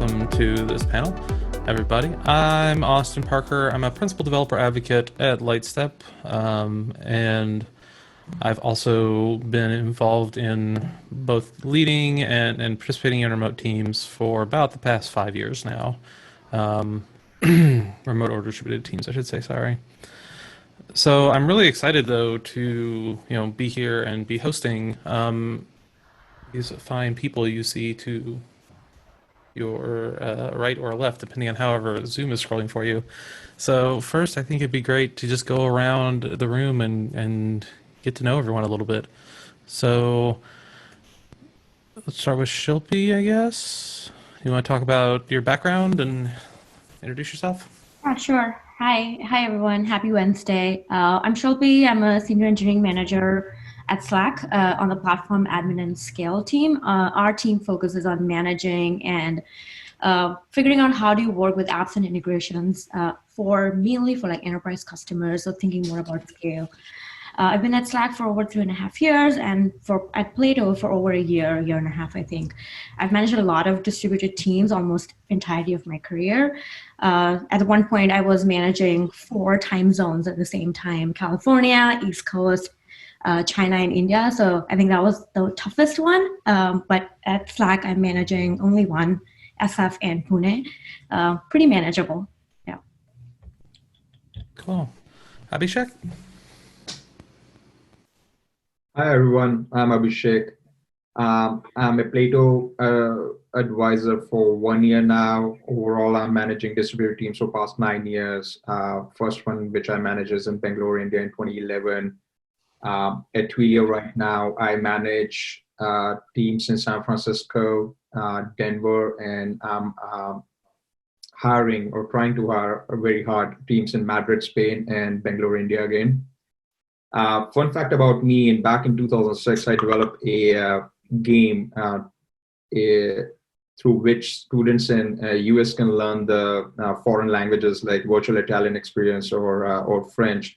welcome to this panel, everybody. I'm Austin Parker. I'm a principal developer advocate at Lightstep, and I've also been involved in both leading and participating in remote teams for about the past 5 years now. Remote or distributed teams, I should say, sorry. So I'm really excited, though, to be here and be hosting these fine people you see to your right or left, depending on however Zoom is scrolling for you. So first, I think it'd be great to just go around the room and get to know everyone a little bit. So let's start with Shilpi, I guess. You want to talk about your background and introduce yourself? Yeah, sure. Hi everyone. Happy Wednesday. I'm Shilpi. I'm a senior engineering manager at Slack on the platform admin and scale team. Our team focuses on managing and figuring out how do you work with apps and integrations mainly for like enterprise customers, so thinking more about scale. I've been at Slack for over 3.5 years, and at Plato for over a year and a half, I think. I've managed a lot of distributed teams almost entirety of my career. At one point, I was managing 4 time zones at the same time: California, East Coast, China, and India. So I think that was the toughest one. But at Slack, I'm managing only one, SF and Pune. Pretty manageable. Yeah. Cool. Abhishek? Hi everyone, I'm Abhishek. I'm a Plato advisor for 1 year now. Overall, I'm managing distributed teams for past 9 years. First one which I managed is in Bangalore, India in 2011. At Twilio right now, I manage teams in San Francisco, Denver, and I'm hiring or trying to hire very hard teams in Madrid, Spain, and Bangalore, India again. Fun fact about me, back in 2006, I developed a game through which students in US can learn the foreign languages like virtual Italian experience or French.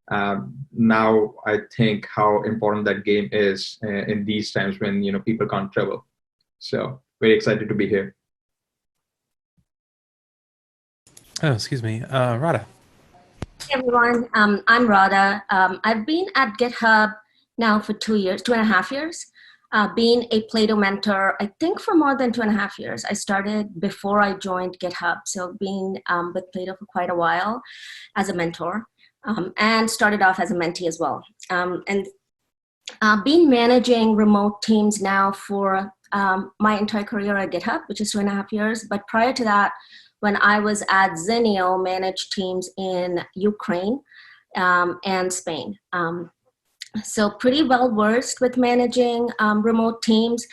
Now I think how important that game is in these times when people can't travel. So very excited to be here. Oh, excuse me. Radha. Hey everyone, I'm Radha. I've been at GitHub now for 2.5 years. Being a Plato mentor, I think for more than 2.5 years. I started before I joined GitHub, so being with Plato for quite a while as a mentor, and started off as a mentee as well. And been managing remote teams now for my entire career at GitHub, which is 2.5 years. But prior to that, when I was at Zenio, managed teams in Ukraine and Spain. So pretty well versed with managing remote teams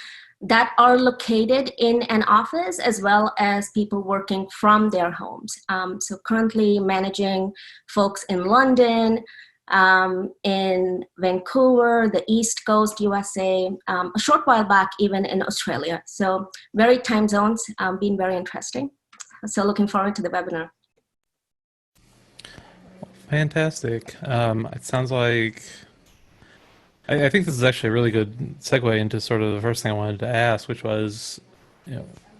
that are located in an office as well as people working from their homes. So currently managing folks in London, in Vancouver, the East Coast, USA, a short while back even in Australia. So very time zones, been very interesting. So looking forward to the webinar. Fantastic. It sounds like I think this is actually a really good segue into sort of the first thing I wanted to ask, which was,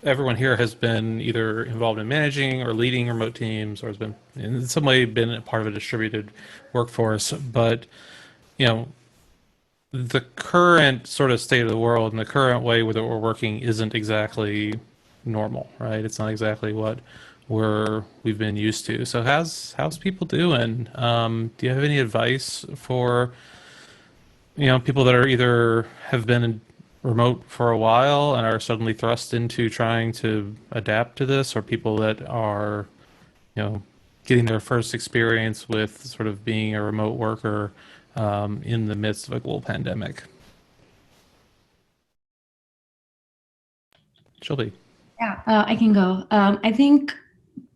everyone here has been either involved in managing or leading remote teams, or has been in some way been a part of a distributed workforce. But the current sort of state of the world and the current way that we're working isn't exactly normal, right? It's not exactly what we've been used to. So how's people doing? Do you have any advice for people that are either have been remote for a while and are suddenly thrust into trying to adapt to this, or people that are getting their first experience with sort of being a remote worker in the midst of a global pandemic? Shilpi. Yeah, I can go. I think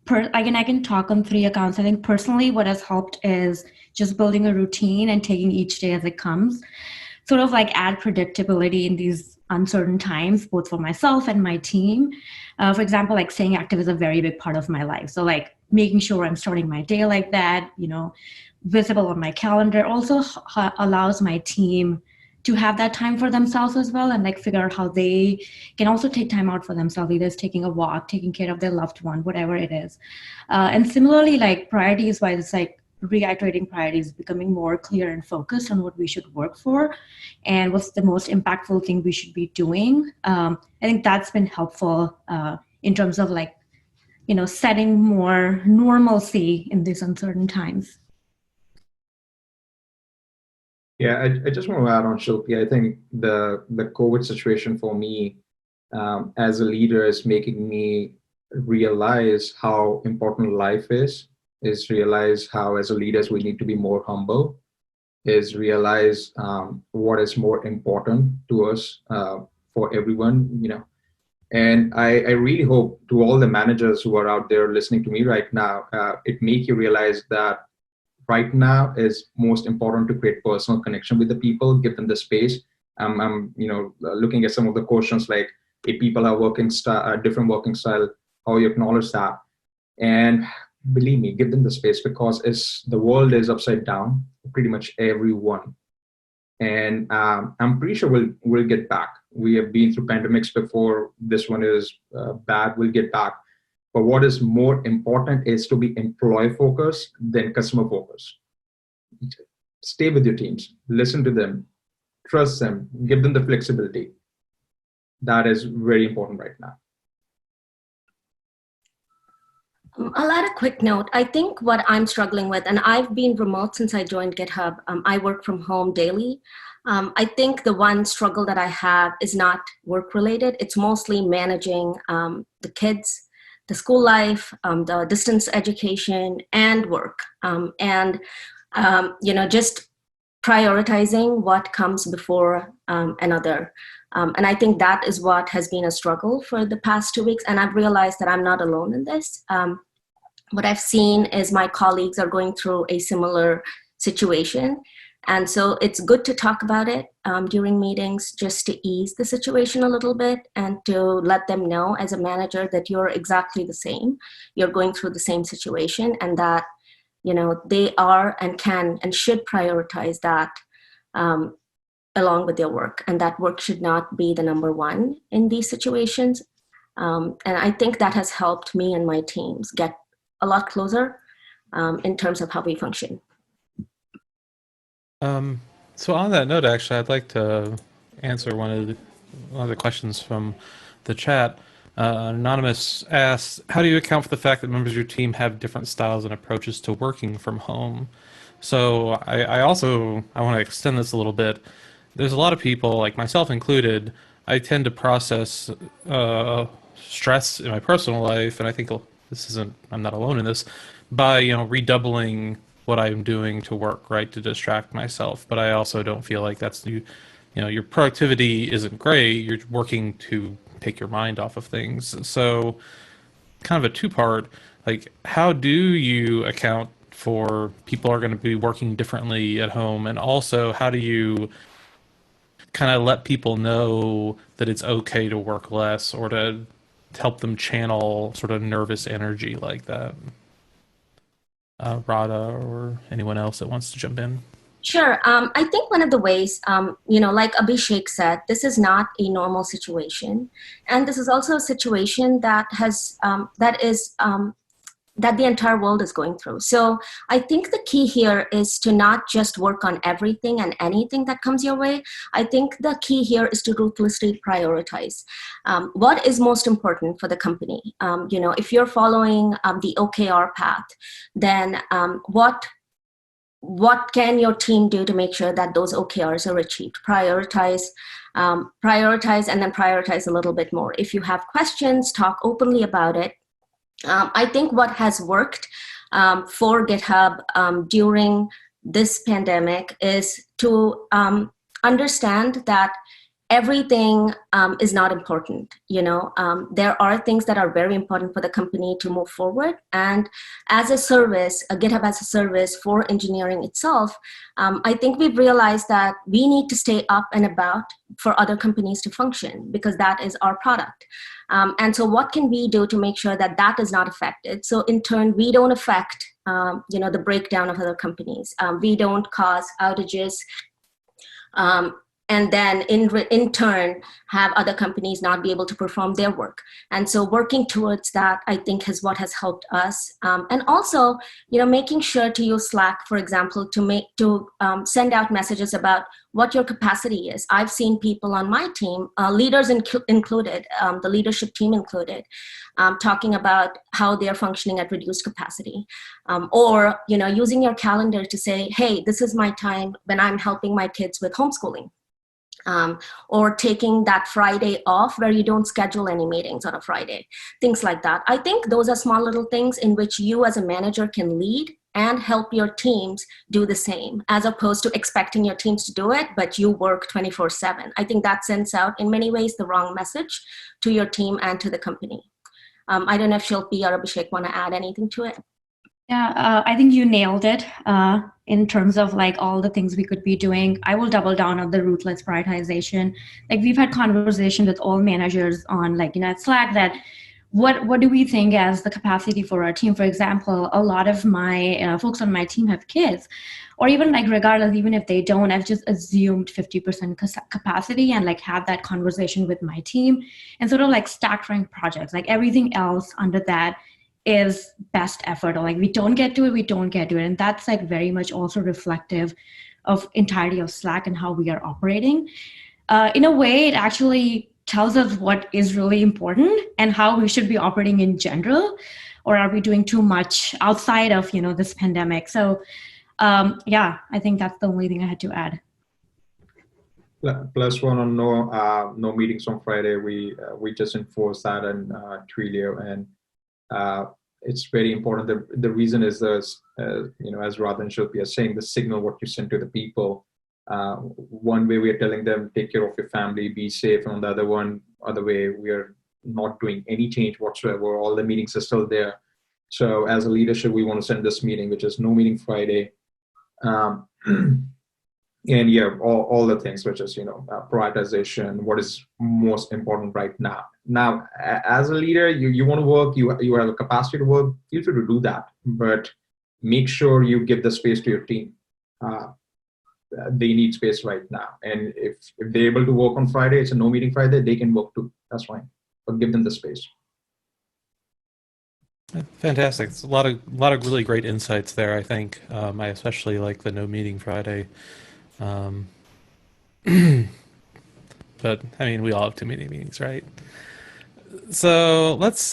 I can talk on 3 accounts. I think personally what has helped is just building a routine and taking each day as it comes. Sort of like add predictability in these uncertain times, both for myself and my team. For example, like staying active is a very big part of my life. So like making sure I'm starting my day like that, visible on my calendar, also allows my team to have that time for themselves as well, and like figure out how they can also take time out for themselves, either it's taking a walk, taking care of their loved one, whatever it is. And similarly, like priorities wise, it's like reiterating priorities, becoming more clear and focused on what we should work for and what's the most impactful thing we should be doing. I think that's been helpful in terms of like, setting more normalcy in these uncertain times. Yeah, I just want to add on, Shilpi. I think the COVID situation for me as a leader is making me realize how important life is realize how as a leaders we need to be more humble, is realize what is more important to us for everyone, And I really hope to all the managers who are out there listening to me right now, it make you realize that right now is most important to create personal connection with the people, give them the space. I'm looking at some of the questions like if people are working different working style, how you acknowledge that. And believe me, give them the space because the world is upside down for pretty much everyone. And I'm pretty sure we'll get back. We have been through pandemics before. This one is bad. We'll get back. But what is more important is to be employee focused than customer focused. Stay with your teams, listen to them, trust them, give them the flexibility. That is very important right now. I'll add a quick note. I think what I'm struggling with, and I've been remote since I joined GitHub. I work from home daily. I think the one struggle that I have is not work related. It's mostly managing the kids, the school life, the distance education, and work, just prioritizing what comes before another. And I think that is what has been a struggle for the past 2 weeks. And I've realized that I'm not alone in this. What I've seen is my colleagues are going through a similar situation. And so it's good to talk about it during meetings, just to ease the situation a little bit and to let them know as a manager that you're exactly the same. You're going through the same situation, and that, they are and can and should prioritize that along with their work. And that work should not be the number one in these situations. And I think that has helped me and my teams get a lot closer in terms of how we function. So on that note, actually, I'd like to answer one of the questions from the chat. Anonymous asks, how do you account for the fact that members of your team have different styles and approaches to working from home? So I want to extend this a little bit. There's a lot of people, like myself included, I tend to process stress in my personal life, and I think I'm not alone in this, by redoubling what I'm doing to work, right, to distract myself. But I also don't feel like that's your productivity isn't great. You're working to take your mind off of things. So kind of a two-part, like how do you account for people are going to be working differently at home, and also how do you kind of let people know that it's okay to work less or to help them channel sort of nervous energy like that? Radha or anyone else that wants to jump in? Sure. I think one of the ways, like Abhishek said, this is not a normal situation. And this is also a situation that that the entire world is going through. So I think the key here is to not just work on everything and anything that comes your way. I think the key here is to ruthlessly prioritize. What is most important for the company? If you're following the OKR path, then what can your team do to make sure that those OKRs are achieved? Prioritize, and then prioritize a little bit more. If you have questions, talk openly about it. I think what has worked for GitHub during this pandemic is to understand that everything is not important. There are things that are very important for the company to move forward. And as a service, GitHub as a service for engineering itself, I think we've realized that we need to stay up and about for other companies to function, because that is our product. And so what can we do to make sure that that is not affected? So in turn, we don't affect the breakdown of other companies. We don't cause outages. and then in turn have other companies not be able to perform their work. And so working towards that, I think, is what has helped us. And also, making sure to use Slack, for example, to send out messages about what your capacity is. I've seen people on my team, leaders included, the leadership team included, talking about how they're functioning at reduced capacity, or using your calendar to say, hey, this is my time when I'm helping my kids with homeschooling. Or taking that Friday off where you don't schedule any meetings on a Friday, things like that. I think those are small little things in which you as a manager can lead and help your teams do the same, as opposed to expecting your teams to do it, but you work 24/7. I think that sends out, in many ways, the wrong message to your team and to the company. I don't know if Shilpi or Abhishek want to add anything to it. Yeah, I think you nailed it in terms of like all the things we could be doing. I will double down on the ruthless prioritization. Like we've had conversation with all managers on at Slack that what do we think as the capacity for our team? For example, a lot of my folks on my team have kids, or even regardless, even if they don't, I've just assumed 50% capacity and have that conversation with my team and sort of stack rank projects, everything else under that is best effort, or we don't get to it, we don't get to it. And that's very much also reflective of entirety of Slack and how we are operating. In a way, it actually tells us what is really important and how we should be operating in general, or are we doing too much outside of this pandemic. So yeah, I think that's the only thing I had to add. Plus one on no meetings on Friday. We just enforced that in Twilio, and it's very important. The reason is this, as Radha and Shilpi are saying, the signal what you send to the people. One way we are telling them, take care of your family, be safe. And on the other way, we are not doing any change whatsoever. All the meetings are still there. So as a leadership, we want to send this meeting, which is no meeting Friday. And yeah, all the things, which is, prioritization, what is most important right now. Now, as a leader, you want to work, you have a capacity to work, feel free to do that, but make sure you give the space to your team. They need space right now. And if they're able to work on Friday, it's a no meeting Friday, they can work too. That's fine, but give them the space. Fantastic. It's a lot of really great insights there, I think. I especially like the no meeting Friday. But I mean, we all have too many meetings, right? So let's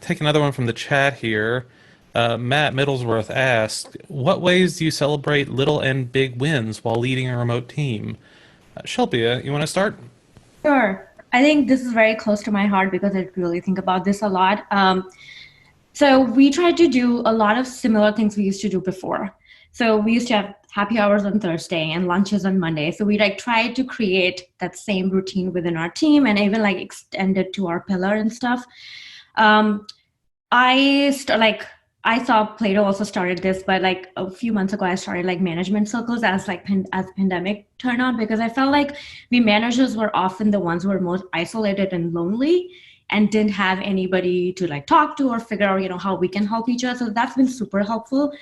take another one from the chat here. Matt Middlesworth asked, what ways do you celebrate little and big wins while leading a remote team? Shilpi, you want to start? Sure. I think this is very close to my heart because I really think about this a lot. So we tried to do a lot of similar things we used to do before. So we used to have happy hours on Thursday and lunches on Monday. So we tried to create that same routine within our team and even extend it to our pillar and stuff. I saw Plato also started this, but a few months ago, I started management circles as pandemic turned on, because I felt like we managers were often the ones who were most isolated and lonely and didn't have anybody to talk to or figure out, how we can help each other. So that's been super helpful.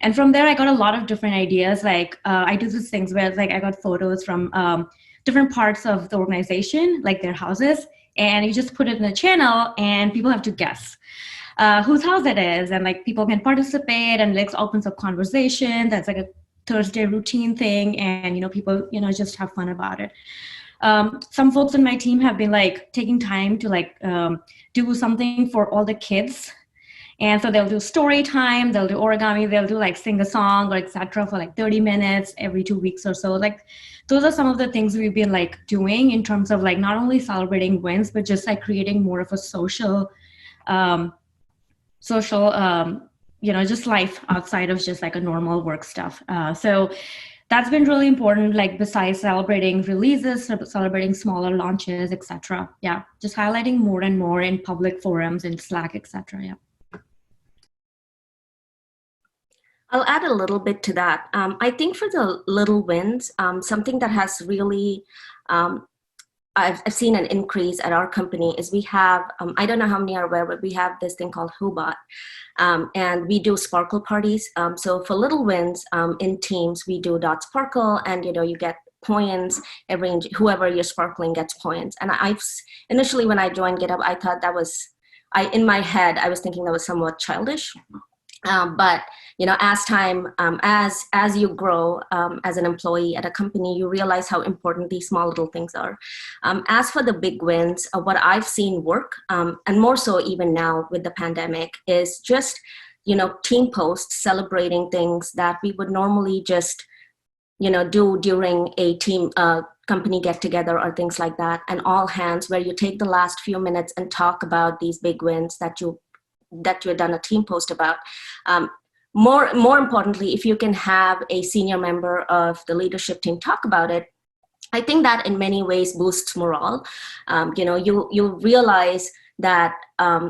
And from there, I got a lot of different ideas. I do these things where I got photos from different parts of the organization, their houses, and you just put it in the channel and people have to guess whose house it is, and people can participate, and it opens up conversation. That's a Thursday routine thing, and people just have fun about it. Some folks in my team have been taking time to do something for all the kids, and so they'll do story time, they'll do origami, they'll do sing a song or etc. for 30 minutes every 2 weeks or so. Those are some of the things we've been doing in terms of not only celebrating wins, but just creating more of a social just life outside of just a normal work stuff. So that's been really important, besides celebrating releases, celebrating smaller launches, etc. Yeah, just highlighting more and more in public forums, in Slack, etc. Yeah. I'll add a little bit to that. I think for the little wins, something that has really I've seen an increase at our company is we have, I don't know how many are aware, but we have this thing called Hubot, and we do sparkle parties. So for little wins in teams, we do dot sparkle, and you get points. Whoever you're sparkling gets points. And initially when I joined GitHub, I thought that was, in my head, I was thinking that was somewhat childish. But as time, as you grow as an employee at a company, you realize how important these small little things are. As for the big wins, what I've seen work, and more so even now with the pandemic, is just team posts celebrating things that we would normally just do during a team company get together or things like that, and all hands, where you take the last few minutes and talk about these big wins that you had done a team post about. More importantly, if you can have a senior member of the leadership team talk about it, I think that in many ways boosts morale. You realize that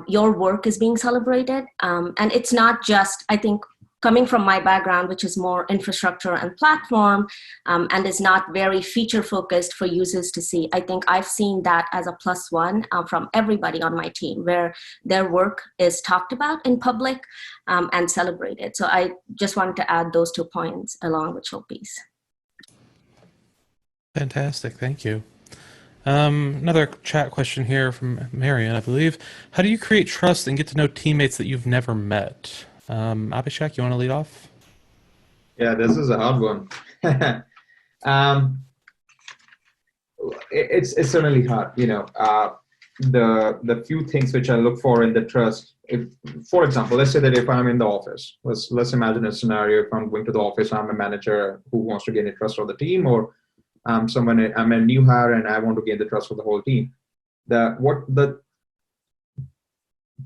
your work is being celebrated, and it's not just, I think, coming from my background, which is more infrastructure and platform, and is not very feature focused for users to see. I think I've seen that as a +1 from everybody on my team, where their work is talked about in public and celebrated. So I just wanted to add those 2 points along with Shilpi's. Fantastic, thank you. Another chat question here from Marion, I believe. How do you create trust and get to know teammates that you've never met? Abhishek, you want to lead off? Yeah, this is a hard one. It's certainly hard. The few things which I look for in the trust. For example, let's say that if I'm in the office, let's imagine a scenario. If I'm going to the office, I'm a manager who wants to gain the trust of the team, or I'm a new hire and I want to gain the trust of the whole team. The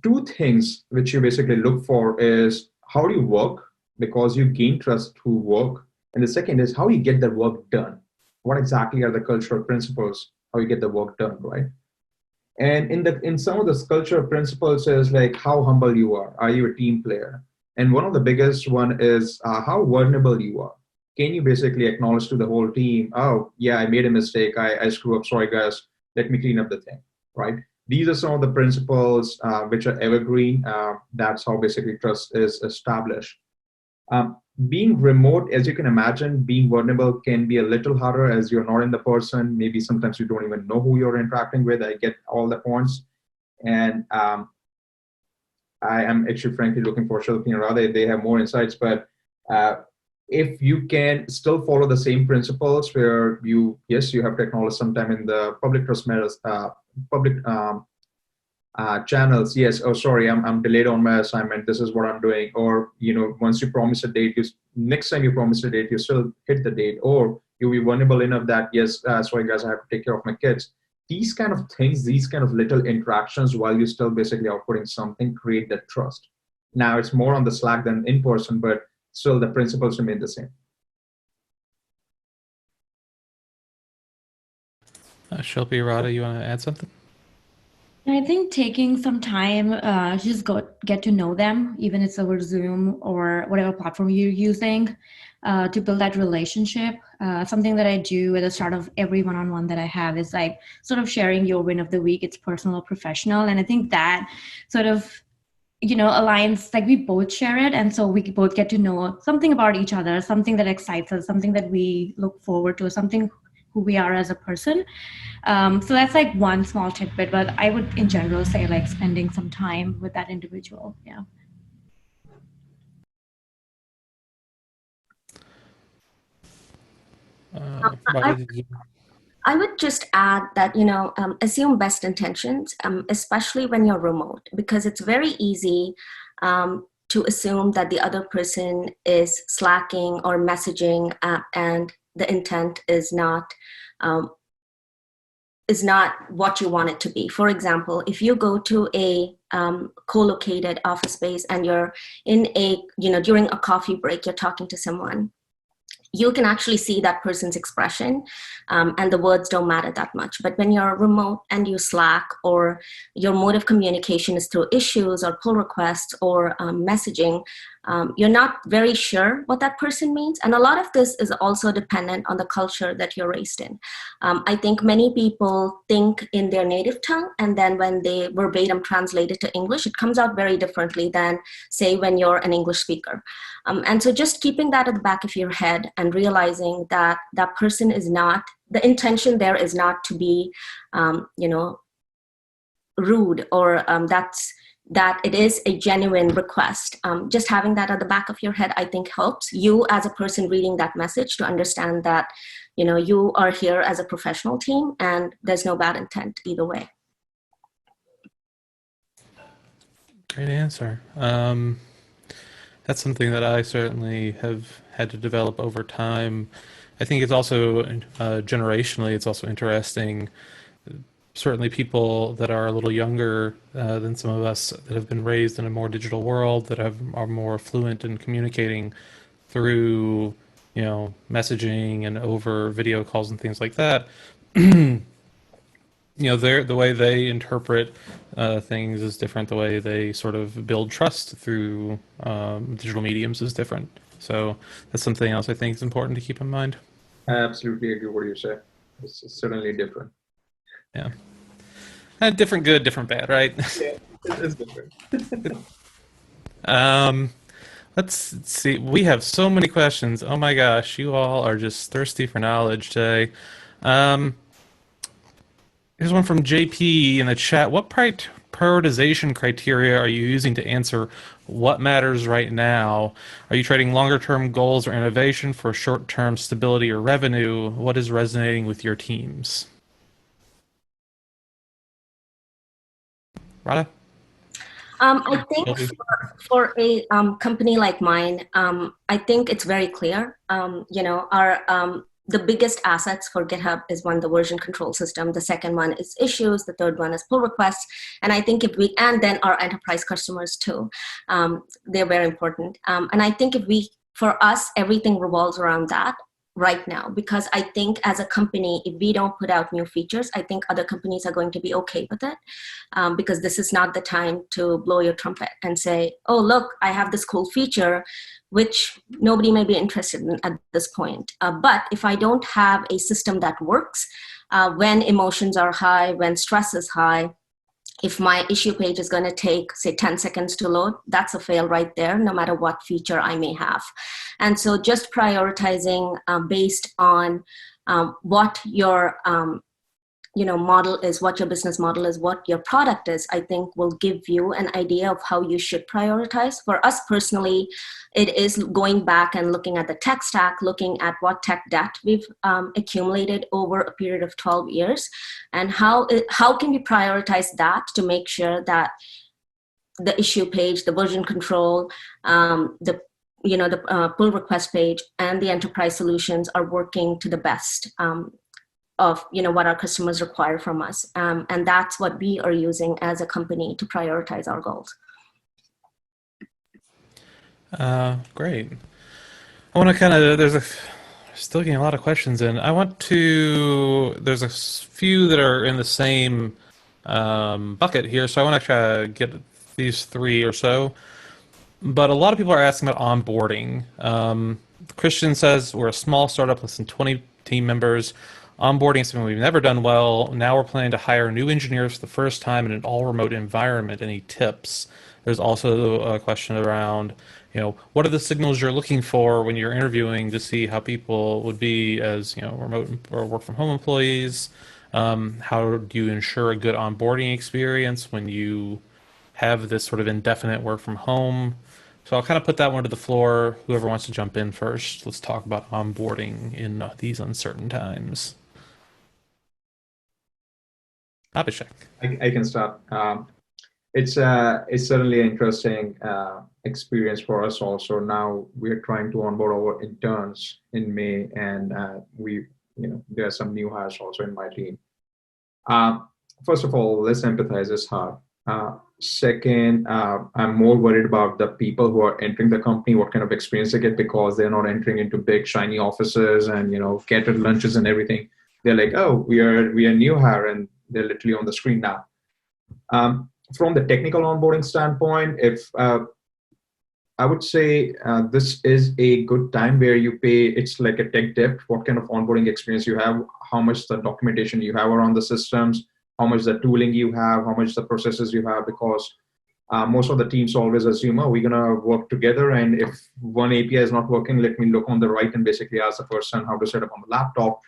2 things which you basically look for is how do you work, because you gain trust through work. And the second is how you get the work done. What exactly are the cultural principles, how you get the work done, right? And in some of the cultural principles is like how humble you are you a team player? And one of the biggest one is how vulnerable you are. Can you basically acknowledge to the whole team, oh yeah, I made a mistake, I screw up, sorry guys, let me clean up the thing, right? These are some of the principles which are evergreen. That's how basically trust is established. Being remote, as you can imagine, being vulnerable can be a little harder as you're not in the person. Maybe sometimes you don't even know who you're interacting with. I get all the points. And I am actually frankly looking for Shilpi and Radha if they have more insights. But if you can still follow the same principles where you have to acknowledge sometime in the public trust matters, public channels, yes, oh sorry, I'm delayed on my assignment, this is what I'm doing. Or once you promise a date, next time you promise a date, you still hit the date. Or you'll be vulnerable enough that yes, sorry guys, I have to take care of my kids. These kind of things, these kind of little interactions while you're still basically outputting something, create that trust. Now it's more on the Slack than in person, but still the principles remain the same. Shilpi, Radha, you want to add something? I think taking some time to just get to know them, even if it's over Zoom or whatever platform you're using, to build that relationship. Something that I do at the start of every one-on-one that I have is like sort of sharing your win of the week. It's personal or professional. And I think that sort of, aligns, like we both share it. And so we both get to know something about each other, something that excites us, something that we look forward to, something who we are as a person. So that's like one small tidbit, but I would in general say like spending some time with that individual. Yeah. I would just add that, assume best intentions, especially when you're remote, because it's very easy to assume that the other person is slacking or messaging and the intent is not what you want it to be. For example, if you go to a co-located office space and you're in during a coffee break, you're talking to someone, you can actually see that person's expression and the words don't matter that much. But when you're remote and you Slack, or your mode of communication is through issues or pull requests or messaging, you're not very sure what that person means. And a lot of this is also dependent on the culture that you're raised in. I think many people think in their native tongue, and then when they verbatim translate it to English, it comes out very differently than, say, when you're an English speaker. And so just keeping that at the back of your head and realizing that that person is not, the intention there is not to be, rude, or that it is a genuine request. Just having that at the back of your head, I think, helps you as a person reading that message to understand that, you are here as a professional team and there's no bad intent either way. Great answer. That's something that I certainly have had to develop over time. I think it's also generationally, it's also interesting. Certainly people that are a little younger than some of us that have been raised in a more digital world, that are more fluent in communicating through, messaging and over video calls and things like that. The way they interpret things is different. The way they sort of build trust through digital mediums is different. So that's something else I think is important to keep in mind. I absolutely agree with what you say. It's certainly different. Yeah. Different good, different bad, right? Yeah, it's different. Let's see. We have so many questions. Oh my gosh, you all are just thirsty for knowledge today. Here's one from JP in the chat. What prioritization criteria are you using to answer what matters right now? Are you trading longer-term goals or innovation for short-term stability or revenue? What is resonating with your teams? Radha? I think for a company like mine, I think it's very clear. The biggest assets for GitHub is one, the version control system. The second one is issues. The third one is pull requests. And I think and then our enterprise customers too. They're very important. And I think for us, everything revolves around that right now, because I think as a company, if we don't put out new features, I think other companies are going to be okay with it, because this is not the time to blow your trumpet and say, oh, look, I have this cool feature, which nobody may be interested in at this point. But if I don't have a system that works, when emotions are high, when stress is high, if my issue page is going to take, say, 10 seconds to load, that's a fail right there, no matter what feature I may have. And so just prioritizing based on what your model is, what your business model is, what your product is, I think will give you an idea of how you should prioritize. For us personally, it is going back and looking at the tech stack, looking at what tech debt we've accumulated over a period of 12 years, and how can we prioritize that to make sure that the issue page, the version control, the pull request page, and the enterprise solutions are working to the best of what our customers require from us. And that's what we are using as a company to prioritize our goals. Great. I want to still getting a lot of questions in. There's a few that are in the same bucket here, so I want to try to get these three or so. But a lot of people are asking about onboarding. Christian says, we're a small startup, less than 20 team members. Onboarding is something we've never done well. Now we're planning to hire new engineers for the first time in an all-remote environment. Any tips? There's also a question around, what are the signals you're looking for when you're interviewing to see how people would be as, remote or work from home employees? How do you ensure a good onboarding experience when you have this sort of indefinite work from home? So I'll kind of put that one to the floor. Whoever wants to jump in first, let's talk about onboarding in these uncertain times. Abhishek. I can start. It's certainly an interesting experience for us also. Now we're trying to onboard our interns in May, and there are some new hires also in my team. First of all, let's empathize. It's hard. Second, I'm more worried about the people who are entering the company, what kind of experience they get, because they're not entering into big shiny offices and catered lunches and everything. They're like, oh, we are new hire, and they're literally on the screen now. From the technical onboarding standpoint, if I would say this is a good time where you pay, it's like a tech debt, what kind of onboarding experience you have, how much the documentation you have around the systems, how much the tooling you have, how much the processes you have, because most of the teams always assume, oh, we're going to work together. And if one API is not working, let me look on the right and basically ask the person how to set up on the laptop.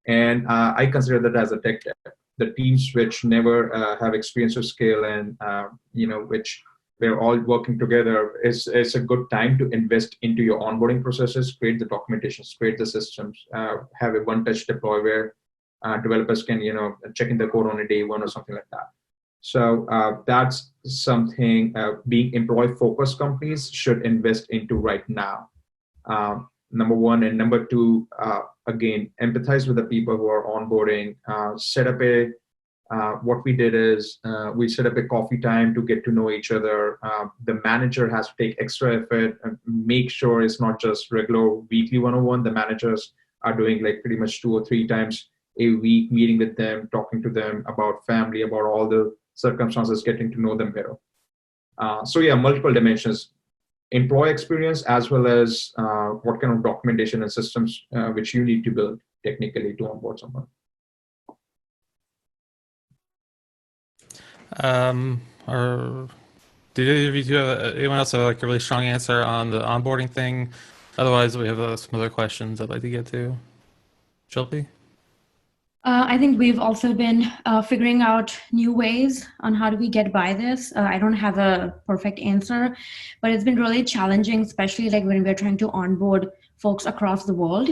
And I consider that as a tech debt. The teams which never have experience of scale and, which we're all working together, it's a good time to invest into your onboarding processes, create the documentations, create the systems, have a one-touch deploy where developers can, check in the code on a day one or something like that. So that's something being employee-focused companies should invest into right now. Number one. And number two, again, empathize with the people who are onboarding. Set up what we did is we set up a coffee time to get to know each other. The manager has to take extra effort and make sure it's not just regular weekly one-on-one. The managers are doing like pretty much 2 or 3 times a week, meeting with them, talking to them about family, about all the circumstances, getting to know them better. So yeah, multiple dimensions. Employee experience as well as what kind of documentation and systems which you need to build technically to onboard someone. Or did either of you have anyone else have like a really strong answer on the onboarding thing? Otherwise, we have some other questions I'd like to get to. Shilpi? I think we've also been figuring out new ways on how do we get by this. I don't have a perfect answer, but it's been really challenging, especially like when we're trying to onboard folks across the world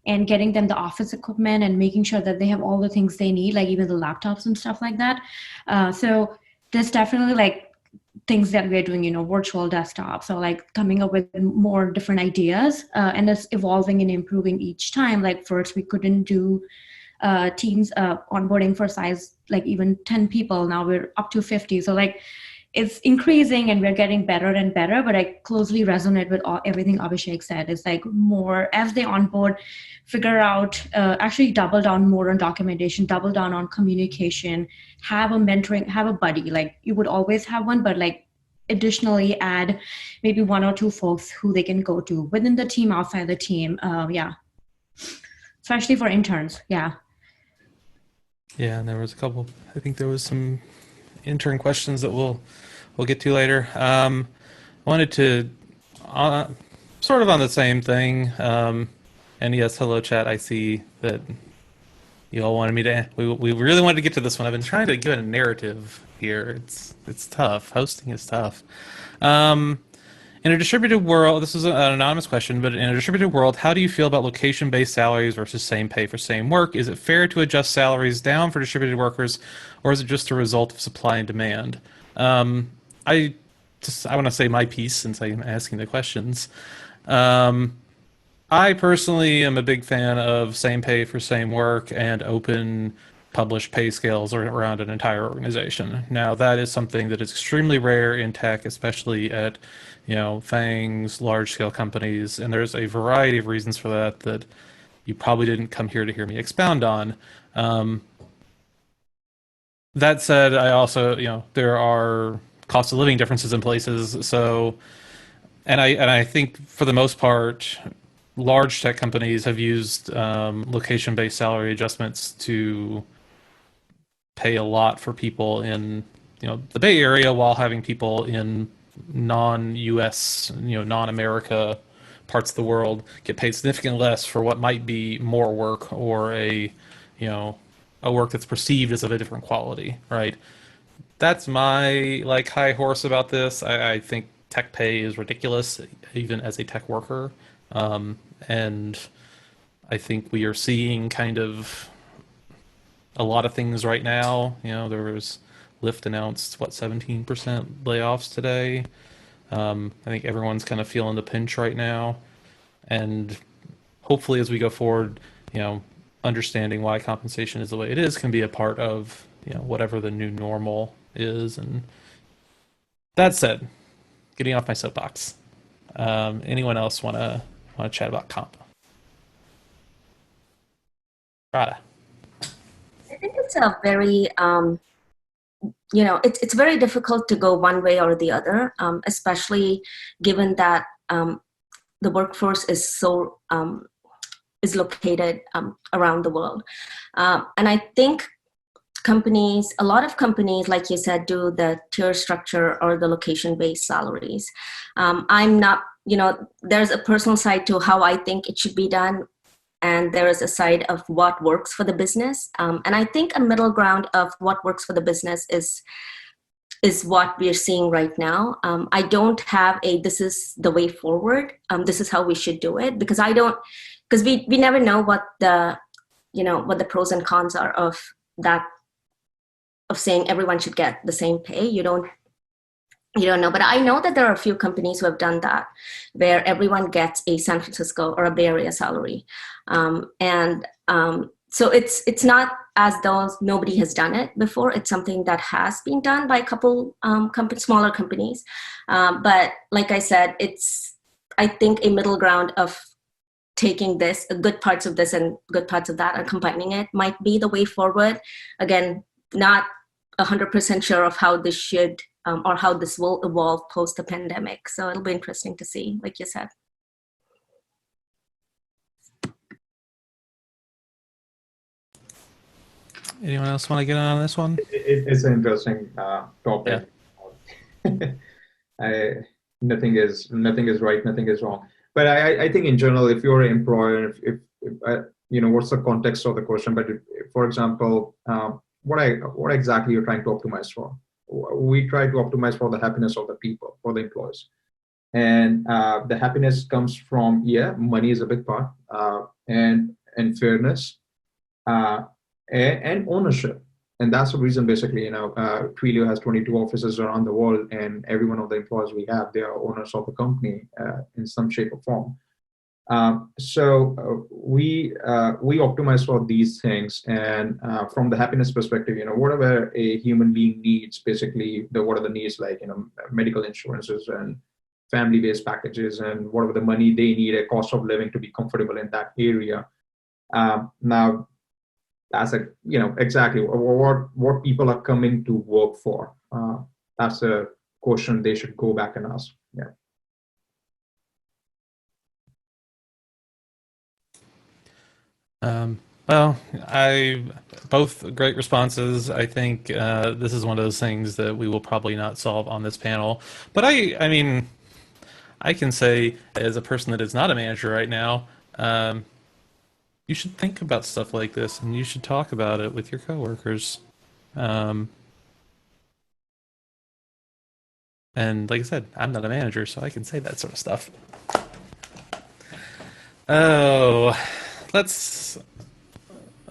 and getting them the office equipment and making sure that they have all the things they need, like even the laptops and stuff like that. So there's definitely like things that we're doing, virtual desktops, so like coming up with more different ideas, and it's evolving and improving each time. Like first we couldn't do teams onboarding for size like even 10 people. Now we're up to 50. So like it's increasing and we're getting better and better, but I closely resonate with everything Abhishek said. It's like more as they onboard, figure out, actually double down more on documentation, double down on communication, have a mentoring, have a buddy. Like you would always have one, but like additionally add maybe 1 or 2 folks who they can go to within the team, outside the team. Yeah. Especially for interns. Yeah. Yeah, and there was a couple. I think there was some intern questions that we'll get to later. Wanted to sort of on the same thing. And yes, hello chat. I see that you all wanted me to. We really wanted to get to this one. I've been trying to give it a narrative here. It's tough. Hosting is tough. In a distributed world, this is an anonymous question, but in a distributed world, how do you feel about location-based salaries versus same pay for same work? Is it fair to adjust salaries down for distributed workers, or is it just a result of supply and demand? I want to say my piece since I'm asking the questions. I personally am a big fan of same pay for same work and open published pay scales around an entire organization. Now, that is something that is extremely rare in tech, especially at FAANGs, large-scale companies, and there's a variety of reasons for that that you probably didn't come here to hear me expound on. That said, I also, there are cost of living differences in places. So, and I think for the most part, large tech companies have used location-based salary adjustments to pay a lot for people in the Bay Area while having people in non-US, non-America parts of the world get paid significantly less for what might be more work or a work that's perceived as of a different quality, right? That's my high horse about this. I think tech pay is ridiculous, even as a tech worker. And I think we are seeing kind of a lot of things right now. There was Lyft announced, 17% layoffs today. I think everyone's kind of feeling the pinch right now. And hopefully as we go forward, understanding why compensation is the way it is can be a part of, whatever the new normal is. And that said, getting off my soapbox, anyone else want to chat about comp? Radha. I think it's a very it's very difficult to go one way or the other, especially given that the workforce is is located around the world. And I think a lot of companies, like you said, do the tier structure or the location-based salaries. I'm not, there's a personal side to how I think it should be done, and there is a side of what works for the business. And I think a middle ground of what works for the business is what we're seeing right now. I don't have this is the way forward. This is how we should do it, because we never know what the pros and cons are of that, of saying everyone should get the same pay. You don't know, but I know that there are a few companies who have done that, where everyone gets a San Francisco or a Bay Area salary. So it's not as though nobody has done it before. It's something that has been done by a couple smaller companies. But like I said, I think a middle ground of taking good parts of this and good parts of that and combining it might be the way forward. Again, not 100% sure of how this should or how this will evolve post the pandemic. So it'll be interesting to see, like you said. Anyone else want to get on this one? It's an interesting topic. Yeah. Nothing is right, nothing is wrong. But I think in general, if you're an employer, if what's the context of the question? But for example, what exactly you're trying to optimize for? We try to optimize for the happiness of the people, for the employees, and the happiness comes from money is a big part, and fairness, and ownership. And that's the reason, basically, Twilio has 22 offices around the world, and every one of the employees we have, they are owners of the company in some shape or form. So we optimize for these things, and from the happiness perspective, whatever a human being needs, basically, what are the needs, like medical insurances and family-based packages, and whatever the money they need, a cost of living to be comfortable in that area. Now, that's exactly what people are coming to work for. That's a question they should go back and ask. Yeah. Well, both great responses. I think this is one of those things that we will probably not solve on this panel. But I mean, I can say, as a person that is not a manager right now, you should think about stuff like this, and you should talk about it with your coworkers. And like I said, I'm not a manager, so I can say that sort of stuff. Oh, let's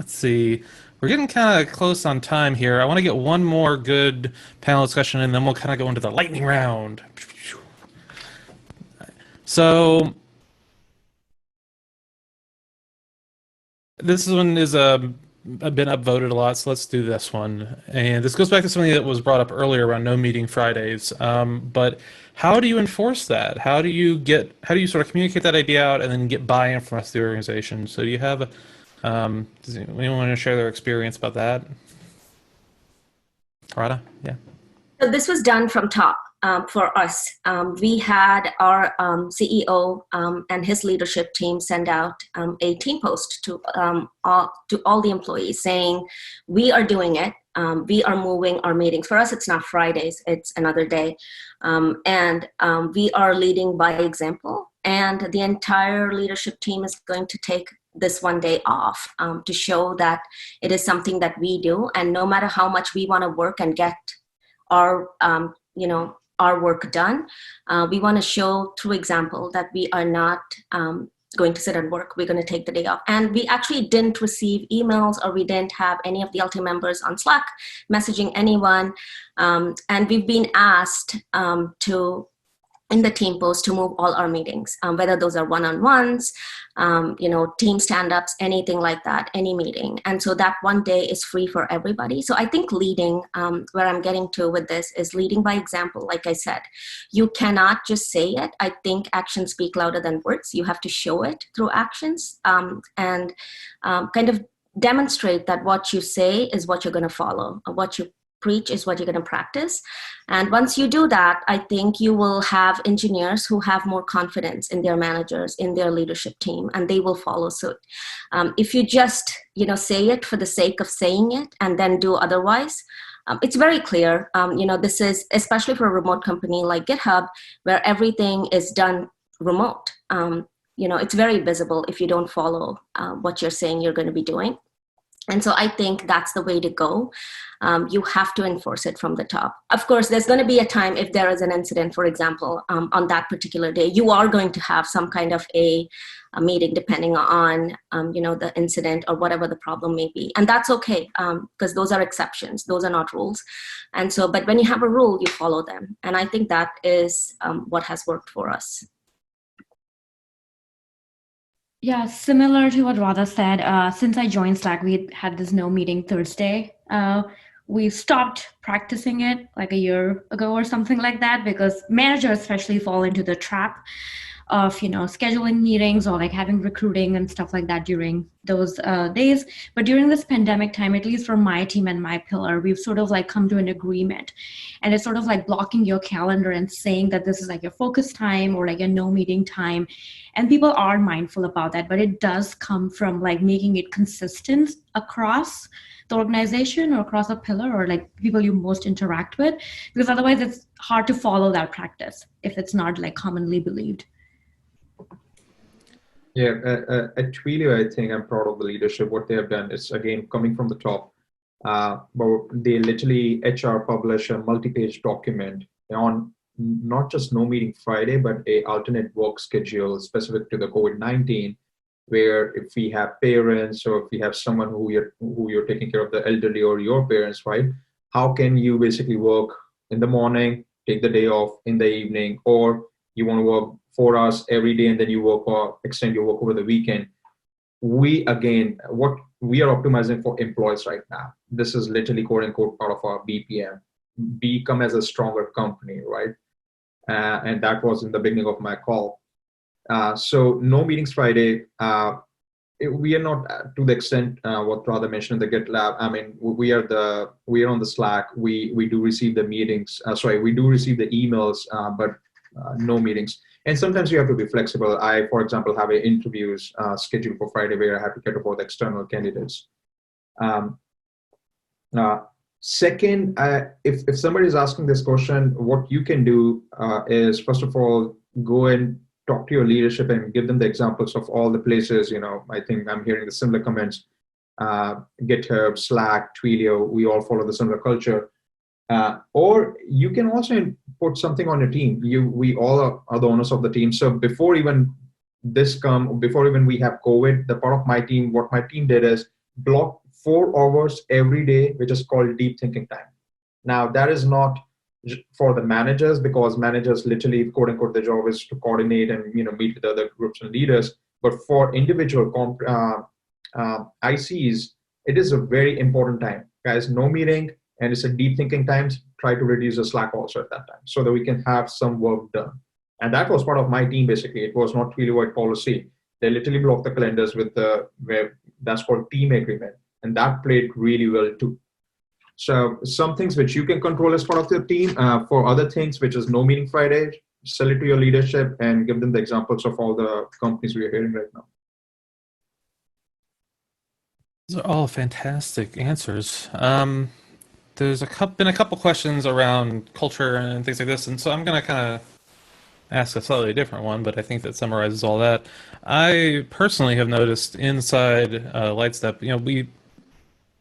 see. We're getting kind of close on time here. I want to get one more good panel discussion, and then we'll kind of go into the lightning round. So this one is been upvoted a lot, so let's do this one. And this goes back to something that was brought up earlier around no meeting Fridays. But how do you enforce that? How do you sort of communicate that idea out and then get buy-in from the rest of the organization? So do you have, does anyone want to share their experience about that? Radha? Yeah. So this was done from top. For us, we had our CEO and his leadership team send out a team post to all the employees saying, we are doing it. We are moving our meetings. For us, it's not Fridays, it's another day. And we are leading by example. And the entire leadership team is going to take this one day off to show that it is something that we do. And no matter how much we want to work and get our, our work done, we want to show through example that we are not going to sit and work. We're going to take the day off. And we actually didn't receive emails, or we didn't have any of the LT members on Slack messaging anyone. And we've been asked in the team post to move all our meetings, whether those are one-on-ones, team stand-ups, anything like that, any meeting. And so that one day is free for everybody. So I think leading, where I'm getting to with this, is leading by example. Like I said, you cannot just say it. I think actions speak louder than words. You have to show it through actions and kind of demonstrate that what you say is what you're going to follow, or what you preach is what you're going to practice. And once you do that, I think you will have engineers who have more confidence in their managers, in their leadership team, and they will follow suit. If you just, say it for the sake of saying it and then do otherwise, it's very clear. This is especially for a remote company like GitHub, where everything is done remote. It's very visible if you don't follow what you're saying you're going to be doing. And so I think that's the way to go. You have to enforce it from the top. Of course, there's going to be a time if there is an incident, for example, on that particular day, you are going to have some kind of a meeting depending on, the incident or whatever the problem may be. And that's okay, because those are exceptions. Those are not rules. And so, but when you have a rule, you follow them. And I think that is what has worked for us. Yeah, similar to what Radha said, since I joined Slack, we had this no meeting Thursday. We stopped practicing it like a year ago or something like that, because managers especially fall into the trap of scheduling meetings or like having recruiting and stuff like that during those days. But during this pandemic time, at least for my team and my pillar, we've sort of like come to an agreement, and it's sort of like blocking your calendar and saying that this is like your focus time or like a no meeting time. And people are mindful about that, but it does come from like making it consistent across the organization or across a pillar or like people you most interact with, because otherwise it's hard to follow that practice if it's not like commonly believed. Yeah, at Twilio, I think I'm proud of the leadership. What they have done is, again, coming from the top, but they literally HR publish a multi-page document on not just No Meeting Friday, but a alternate work schedule specific to the COVID-19, where if we have parents or if we have someone who you're taking care of, the elderly or your parents, right? How can you basically work in the morning, take the day off in the evening, or you want to work 4 hours every day and then you work or extend your work over the weekend? What we are optimizing for employees right now, this is literally quote unquote part of our BPM, become as a stronger company, right? And that was in the beginning of my call. So no meetings Friday. We are not to the extent what Radha mentioned in the GitLab. I mean, we are on the Slack. We do receive the meetings. We do receive the emails, but no meetings. And sometimes you have to be flexible. I, for example, have interviews scheduled for Friday where I have to get about the external candidates. Second, if somebody is asking this question, what you can do is, first of all, go and talk to your leadership and give them the examples of all the places. I think I'm hearing the similar comments. GitHub, Slack, Twilio, we all follow the similar culture. Or you can also put something on your team. We all are the owners of the team. So before even we have COVID, the part of my team, what my team did is block 4 hours every day, which is called deep thinking time. Now that is not for the managers, because managers literally, quote unquote, their job is to coordinate and meet with other groups and leaders. But for individual ICs, it is a very important time, guys. No meeting. And it's a deep thinking times. Try to reduce the Slack also at that time so that we can have some work done. And that was part of my team, basically. It was not Twilio-wide policy. They literally blocked the calendars with where that's called team agreement. And that played really well too. So some things which you can control as part of your team. For other things, which is no meeting Friday, sell it to your leadership and give them the examples of all the companies we are hearing right now. Those are all fantastic answers. There's been a couple questions around culture and things like this, and so I'm going to kind of ask a slightly different one, but I think that summarizes all that. I personally have noticed inside Lightstep,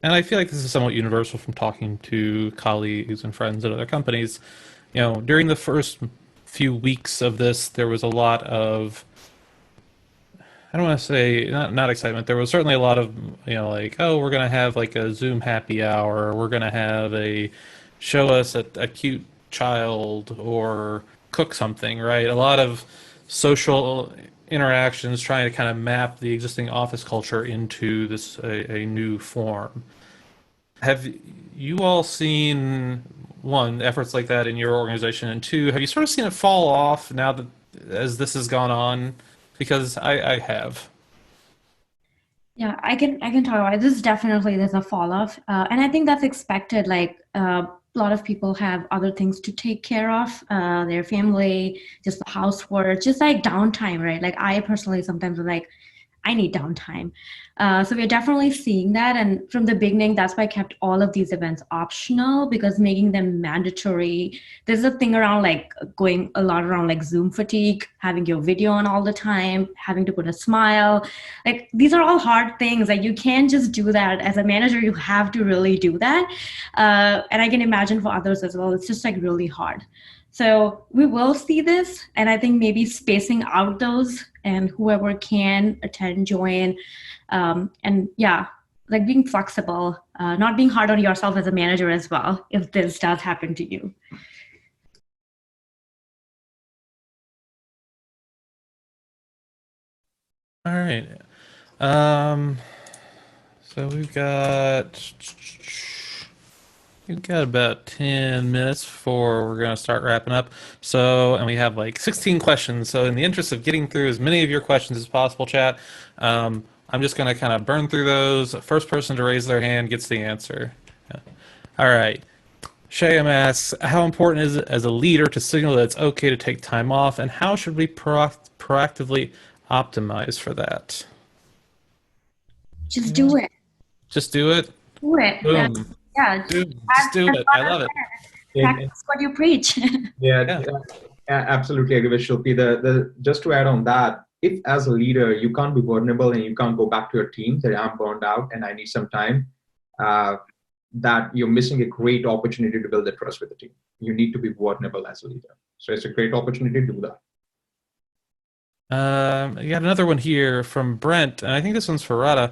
and I feel like this is somewhat universal from talking to colleagues and friends at other companies. During the first few weeks of this, there was a lot of, I don't want to say not excitement. There was certainly a lot of, like, oh, we're going to have like a Zoom happy hour. We're going to have show us a cute child or cook something, right? A lot of social interactions trying to kind of map the existing office culture into this a new form. Have you all seen, one, efforts like that in your organization, and two, have you sort of seen it fall off now that as this has gone on? Because I have. Yeah, I can talk about it. This is definitely there's a fall off, and I think that's expected. Like a lot of people have other things to take care of, their family, just the housework, just like downtime, right? Like I personally sometimes am like, I need downtime. So we're definitely seeing that. And from the beginning, that's why I kept all of these events optional because making them mandatory, there's a thing around like going a lot around like Zoom fatigue, having your video on all the time, having to put a smile. Like these are all hard things. Like you can't just do that as a manager. You have to really do that. And I can imagine for others as well. It's just like really hard. So we will see this, and I think maybe spacing out those and whoever can attend, join, and yeah, like being flexible, not being hard on yourself as a manager as well, if this does happen to you. All right. So we've got about 10 minutes before we're going to start wrapping up. So, and we have like 16 questions. So in the interest of getting through as many of your questions as possible, chat, I'm just going to kind of burn through those. First person to raise their hand gets the answer. All right. Shayam asks, how important is it as a leader to signal that it's okay to take time off, and how should we proactively optimize for that? Just do it. Just do it. Do it. Boom. Yeah. Just do it. I love it. Practice what you preach. Yeah, absolutely agree with Shilpi. Just to add on that, if as a leader you can't be vulnerable and you can't go back to your team that I'm burned out and I need some time, that you're missing a great opportunity to build the trust with the team. You need to be vulnerable as a leader. So it's a great opportunity to do that. You got another one here from Brent, and I think this one's for Radha.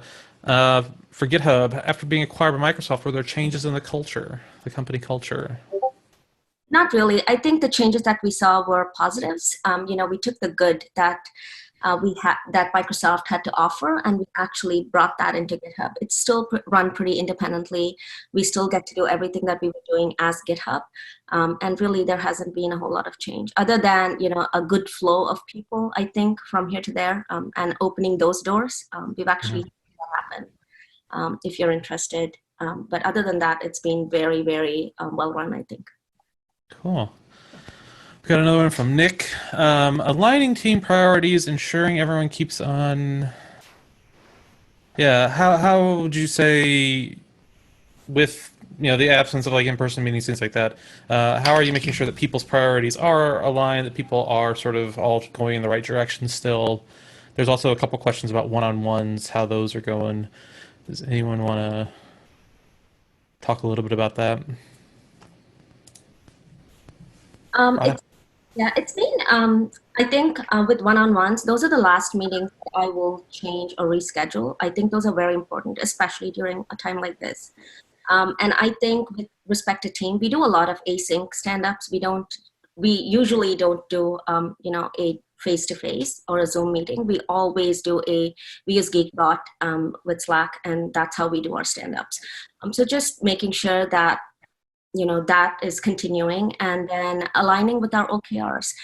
For GitHub, after being acquired by Microsoft, were there changes in the culture, the company culture? Not really. I think the changes that we saw were positives. We took the good that that Microsoft had to offer, and we actually brought that into GitHub. It's still run pretty independently. We still get to do everything that we were doing as GitHub, and really there hasn't been a whole lot of change other than a good flow of people. I think from here to there, and opening those doors. We've actually seen that happen. If you're interested, but other than that, it's been very, very well run, I think. Cool. We've got another one from Nick. Aligning team priorities, ensuring everyone keeps on. Yeah, how would you say, with the absence of like in-person meetings, things like that, how are you making sure that people's priorities are aligned, that people are sort of all going in the right direction still? There's also a couple questions about one-on-ones, how those are going. Does anyone want to talk a little bit about that? It's been, I think with one-on-ones, those are the last meetings that I will change or reschedule. I think those are very important, especially during a time like this. And I think with respect to team, we do a lot of async stand-ups. We usually don't do, a face-to-face or a Zoom meeting. We always we use Geekbot with Slack, and that's how we do our stand-ups. So just making sure that that is continuing, and then aligning with our OKRs.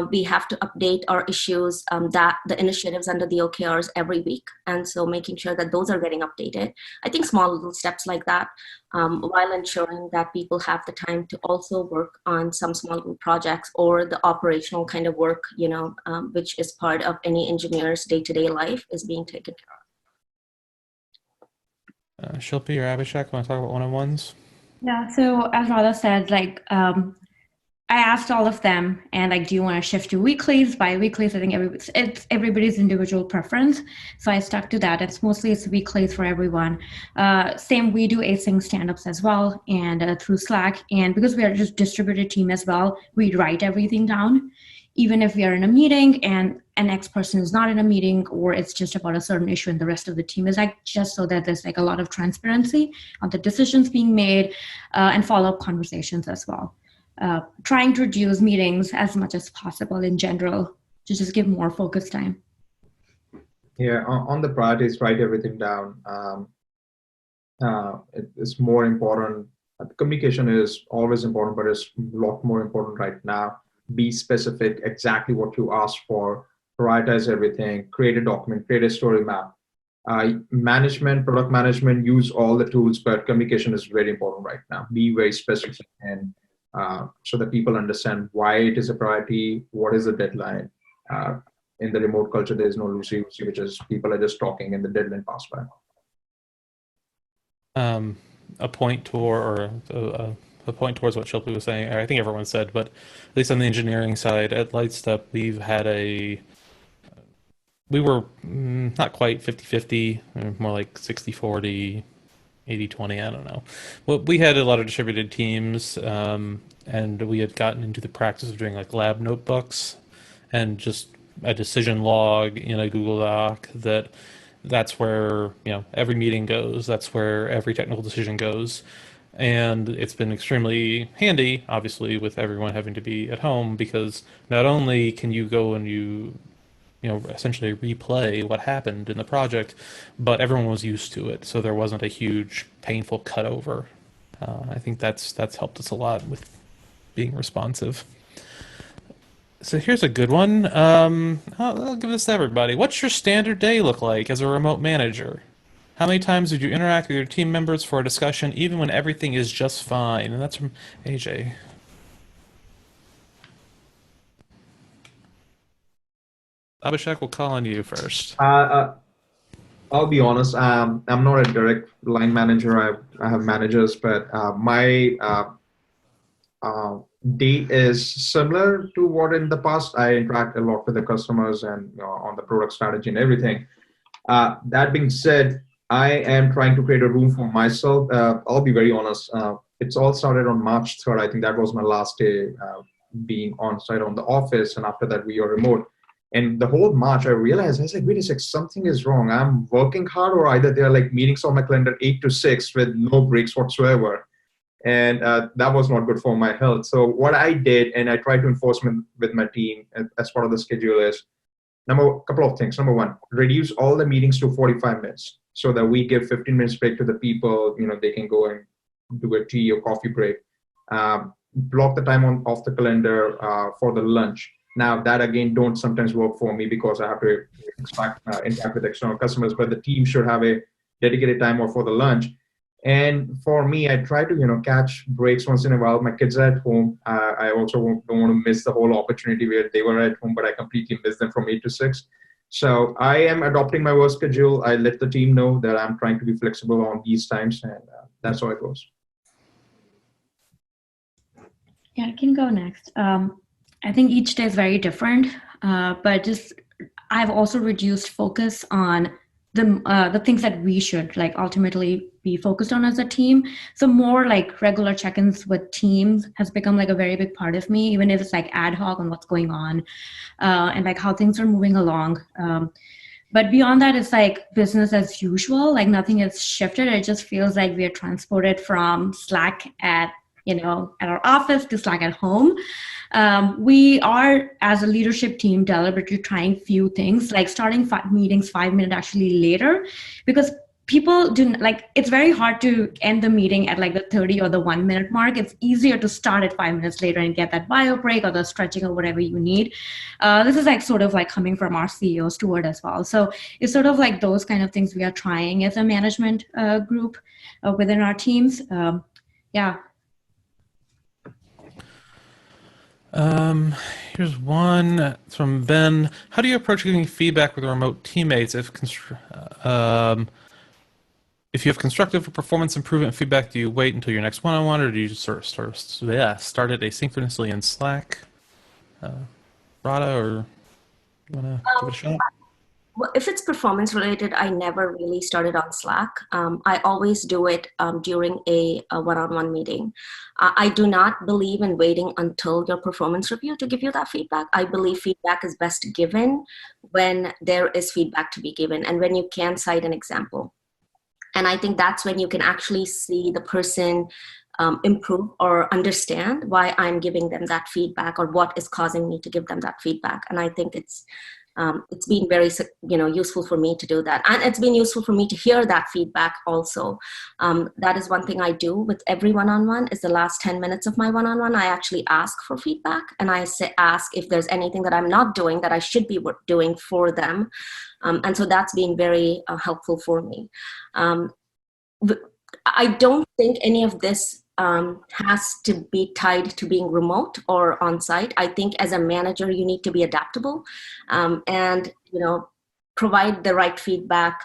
We have to update our issues, the initiatives under the OKRs every week. And so making sure that those are getting updated. I think small little steps like that, while ensuring that people have the time to also work on some small little projects or the operational kind of work, which is part of any engineer's day-to-day life, is being taken care of. Shilpi or Abhishek, want to talk about one-on-ones? Yeah, so as Radha said, I asked all of them, and do you want to shift to weeklies, bi-weeklies? I think it's everybody's individual preference. So I stuck to that. It's weeklies for everyone. Same, we do async stand-ups as well, and through Slack. And because we are just distributed team as well, we write everything down. Even if we are in a meeting and an next person is not in a meeting, or it's just about a certain issue and the rest of the team is just so that there's a lot of transparency on the decisions being made, and follow-up conversations as well. Trying to reduce meetings as much as possible in general to just give more focus time. Yeah, on the priorities, write everything down. It's more important. Communication is always important, but it's a lot more important right now. Be specific, exactly what you asked for, prioritize everything, create a document, create a story map. Management, product management, use all the tools, but communication is very important right now. Be very specific, and so that people understand why it is a priority, what is the deadline. In the remote culture, there is no loosey-goosey, which is people are just talking and the deadline pass by. A point toward, or a point towards what Shilpi was saying, I think everyone said, but at least on the engineering side at Lightstep, we were not quite 50-50, more like 60-40, 80-20, I don't know. Well, we had a lot of distributed teams, and we had gotten into the practice of doing like lab notebooks and just a decision log in a Google Doc that's where, every meeting goes. That's where every technical decision goes. And it's been extremely handy, obviously, with everyone having to be at home, because not only can you go and essentially replay what happened in the project, but everyone was used to it, so there wasn't a huge painful cutover. I think that's helped us a lot with being responsive. So here's a good one. I'll give this to everybody. What's your standard day look like as a remote manager? How many times did you interact with your team members for a discussion, even when everything is just fine? And that's from AJ. Abhishek, we'll call on you first. I'll be honest. I'm not a direct line manager. I have managers, but my day is similar to what in the past. I interact a lot with the customers and on the product strategy and everything. That being said, I am trying to create a room for myself. I'll be very honest. It's all started on March 3rd. I think that was my last day being on site on the office, and after that we are remote. And the whole March, I realized, I was like, wait a sec, something is wrong. I'm working hard, or either there are like meetings on my calendar 8 to 6 with no breaks whatsoever. And that was not good for my health. So what I did, and I tried to enforce with my team as part of the schedule, is couple of things. Number one, reduce all the meetings to 45 minutes so that we give 15 minutes break to the people. They can go and do a tea or coffee break. Block the time off the calendar for the lunch. Now that again don't sometimes work for me because I have to interact with external customers, but the team should have a dedicated time off for the lunch. And for me, I try to catch breaks once in a while. My kids are at home. I also don't want to miss the whole opportunity where they were at home, but I completely miss them from 8 to 6. So I am adopting my work schedule. I let the team know that I'm trying to be flexible on these times, and that's how it goes. Yeah, I can go next. I think each day is very different, but I've also reduced focus on the things that we should ultimately be focused on as a team. So more like regular check-ins with teams has become like a very big part of me, even if it's like ad hoc on what's going on and like how things are moving along. But beyond that, it's like business as usual. Like nothing has shifted. It just feels like we are transported from Slack at our office to Slack at home. We are, as a leadership team, deliberately trying few things, like starting meetings 5 minutes actually later, because people it's very hard to end the meeting at like the 30 or the 1 minute mark. It's easier to start at 5 minutes later and get that bio break or the stretching or whatever you need. This is sort of coming from our CEO Stuart as well. So it's sort of like those kind of things we are trying as a management group within our teams. Yeah. Here's one from Ben. How do you approach giving feedback with remote teammates if you have constructive or performance improvement feedback? Do you wait until your next one-on-one, or do you just start it asynchronously in Slack? Radha, or you want to give it a shot? Well, if it's performance related, I never really started on Slack. I always do it during a one-on-one meeting. I do not believe in waiting until your performance review to give you that feedback. I believe feedback is best given when there is feedback to be given and when you can cite an example. And I think that's when you can actually see the person improve or understand why I'm giving them that feedback or what is causing me to give them that feedback. And I think it's It's been very, useful for me to do that. And it's been useful for me to hear that feedback also. That is one thing I do with every one-on-one is the last 10 minutes of my one-on-one, I actually ask for feedback, and I ask if there's anything that I'm not doing that I should be doing for them. And so that's been very helpful for me. I don't think any of this has to be tied to being remote or on-site. I think as a manager, you need to be adaptable and provide the right feedback,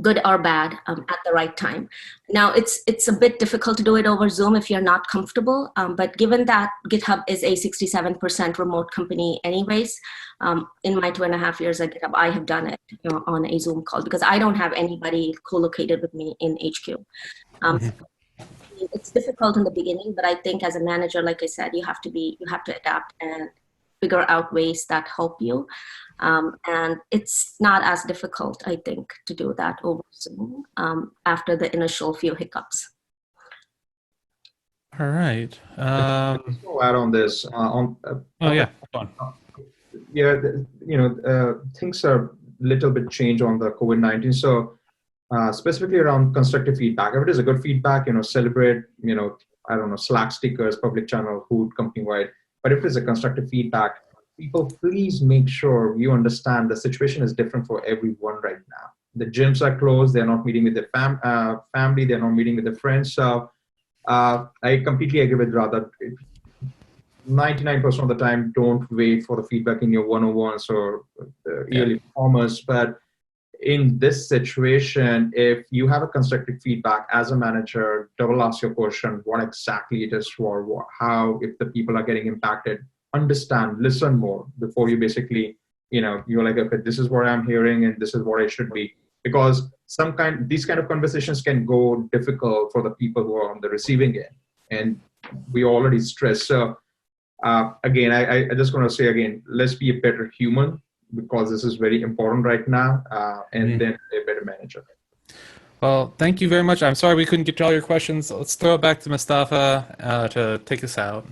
good or bad, at the right time. Now, it's a bit difficult to do it over Zoom if you're not comfortable, but given that GitHub is a 67% remote company anyways, in my 2.5 years at GitHub, I have done it on a Zoom call because I don't have anybody co-located with me in HQ. It's difficult in the beginning, but I think as a manager, like I said, you have to adapt and figure out ways that help you. And it's not as difficult, I think, to do that over Zoom after the initial few hiccups. All right. I'll add on this. Things are a little bit changed on the COVID-19. So specifically around constructive feedback, if it is a good feedback, celebrate, I don't know, Slack stickers, public channel, food, company-wide. But if it is a constructive feedback, people, please make sure you understand the situation is different for everyone right now. The gyms are closed. They're not meeting with their family. They're not meeting with their friends. So I completely agree with Radha. 99% of the time, don't wait for the feedback in your one-on-ones or yearly performance. But in this situation, if you have a constructive feedback as a manager, double ask your question, what exactly it is for, how, if the people are getting impacted, understand, listen more before you basically, you're like, okay, this is what I'm hearing and this is what I should be. Because these kind of conversations can go difficult for the people who are on the receiving end. And we already stressed. So again, I just want to say again, let's be a better human, because this is very important right now, and then a better manager. Well, thank you very much. I'm sorry we couldn't get to all your questions. Let's throw it back to Mustafa to take us out.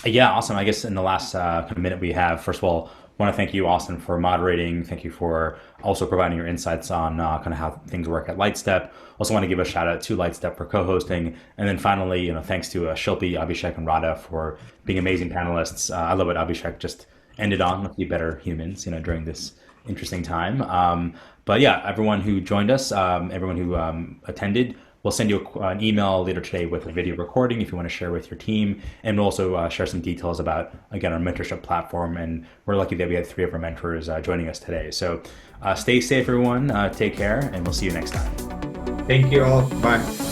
Yeah, awesome. I guess in the last minute we have, first of all, I want to thank you, Austin, for moderating. Thank you for also providing your insights on kind of how things work at Lightstep. Also want to give a shout out to Lightstep for co-hosting. And then finally, thanks to Shilpi, Abhishek, and Radha for being amazing panelists. I love what Abhishek just ended on, let's be better humans, during this interesting time. But yeah, everyone who joined us, everyone who attended, we'll send you an email later today with a video recording if you want to share with your team. And we'll also share some details about, again, our mentorship platform. And we're lucky that we had 3 of our mentors joining us today. So stay safe, everyone. Take care, and we'll see you next time. Thank you all. Bye.